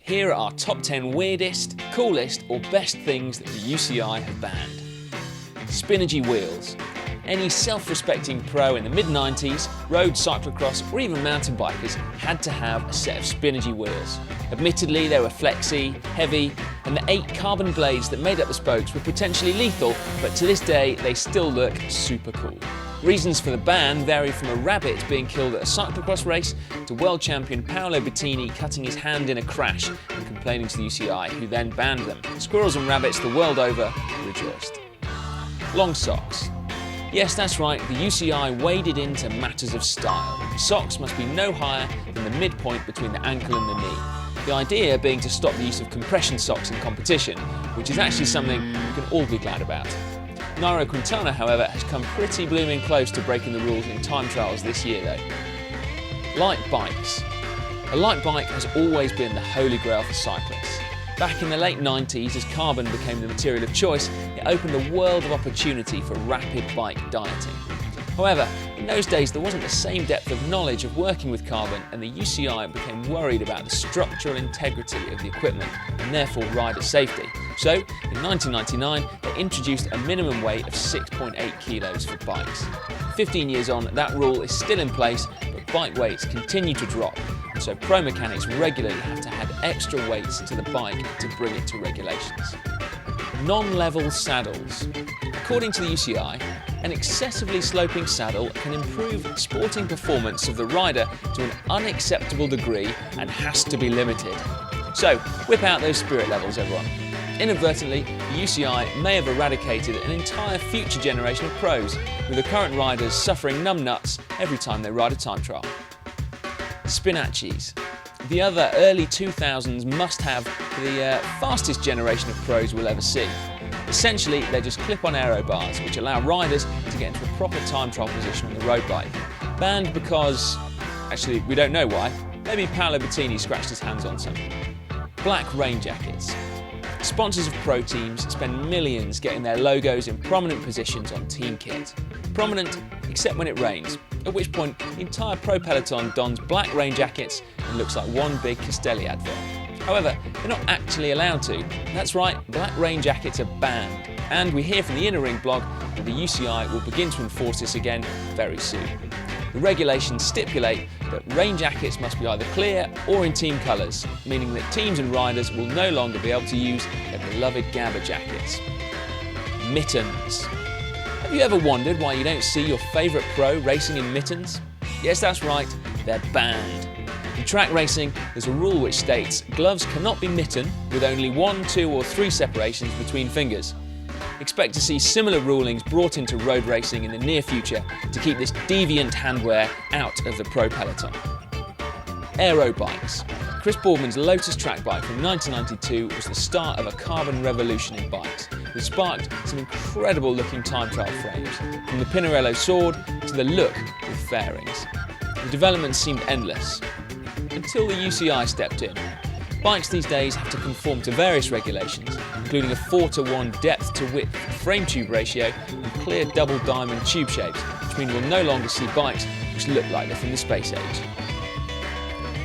Here are our top 10 weirdest, coolest or best things that the UCI have banned. Spinergy wheels. Any self-respecting pro in the mid-90s, road, cyclocross or even mountain bikers had to have a set of Spinergy wheels. Admittedly, they were flexy, heavy, and the 8 carbon blades that made up the spokes were potentially lethal, but to this day they still look super cool. Reasons for the ban vary from a rabbit being killed at a cyclocross race to world champion Paolo Bettini cutting his hand in a crash and complaining to the UCI, who then banned them. Squirrels and rabbits the world over rejoiced. Long socks. Yes, that's right, the UCI waded into matters of style. Socks must be no higher than the midpoint between the ankle and the knee. The idea being to stop the use of compression socks in competition, which is actually something we can all be glad about. Nairo Quintana, however, has come pretty blooming close to breaking the rules in time trials this year though. Light bikes. A light bike has always been the holy grail for cyclists. Back in the late 90s, as carbon became the material of choice, it opened a world of opportunity for rapid bike dieting. However, in those days there wasn't the same depth of knowledge of working with carbon, and the UCI became worried about the structural integrity of the equipment and therefore rider safety. So, in 1999, they introduced a minimum weight of 6.8 kilos for bikes. 15 years on, that rule is still in place, but bike weights continue to drop, and so pro mechanics regularly have to add extra weights to the bike to bring it to regulations. Non-level saddles. According to the UCI, an excessively sloping saddle can improve sporting performance of the rider to an unacceptable degree and has to be limited. So, whip out those spirit levels, everyone. Inadvertently, the UCI may have eradicated an entire future generation of pros, with the current riders suffering numb nuts every time they ride a time trial. Spinacis. The other early 2000s must-have the fastest generation of pros we'll ever see. Essentially, they're just clip-on aero bars, which allow riders to get into a proper time trial position on the road bike. Banned because, actually, we don't know why. Maybe Paolo Bettini scratched his hands on some. Black rain jackets. Sponsors of pro teams spend millions getting their logos in prominent positions on team kit. Prominent, except when it rains, at which point the entire pro peloton dons black rain jackets and looks like one big Castelli advert. However, they're not actually allowed to. That's right, black rain jackets are banned. And we hear from the Inner Ring blog that the UCI will begin to enforce this again very soon. The regulations stipulate that rain jackets must be either clear or in team colours, meaning that teams and riders will no longer be able to use their beloved Gabba jackets. Mittens. Have you ever wondered why you don't see your favourite pro racing in mittens? Yes, that's right, they're banned. In track racing, there's a rule which states gloves cannot be mitten with only 1, 2 or 3 separations between fingers. Expect to see similar rulings brought into road racing in the near future to keep this deviant handwear out of the pro peloton. Aero bikes. Chris Boardman's Lotus track bike from 1992 was the start of a carbon revolution in bikes, that sparked some incredible looking time trial frames, from the Pinarello sword to the look with fairings. The development seemed endless, until the UCI stepped in. Bikes these days have to conform to various regulations, including a 4:1 depth to width frame tube ratio and clear double diamond tube shapes, which mean we'll no longer see bikes which look like they're from the space age.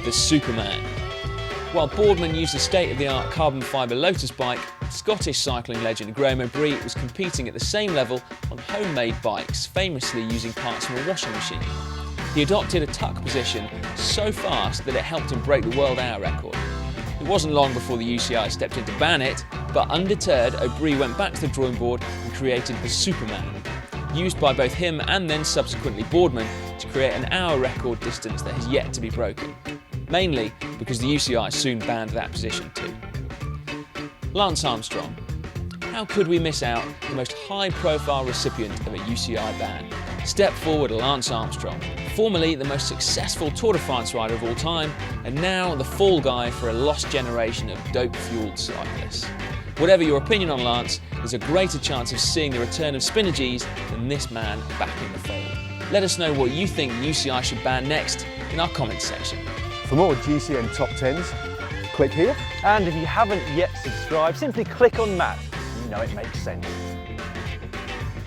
The Superman. While Boardman used a state-of-the-art carbon fibre Lotus bike, Scottish cycling legend Graham O'Brien was competing at the same level on homemade bikes, famously using parts from a washing machine. He adopted a tuck position so fast that it helped him break the world hour record. It wasn't long before the UCI stepped in to ban it, but undeterred, O'Brien went back to the drawing board and created the Superman, used by both him and then subsequently Boardman to create an hour record distance that has yet to be broken. Mainly because the UCI soon banned that position too. Lance Armstrong. How could we miss out the most high-profile recipient of a UCI ban? Step forward Lance Armstrong, formerly the most successful Tour de France rider of all time, and now the fall guy for a lost generation of dope-fueled cyclists. Whatever your opinion on Lance, there's a greater chance of seeing the return of Spinergies than this man back in the fold. Let us know what you think the UCI should ban next in our comments section. For more GCN Top 10s, click here. And if you haven't yet subscribed, simply click on that. You know it makes sense.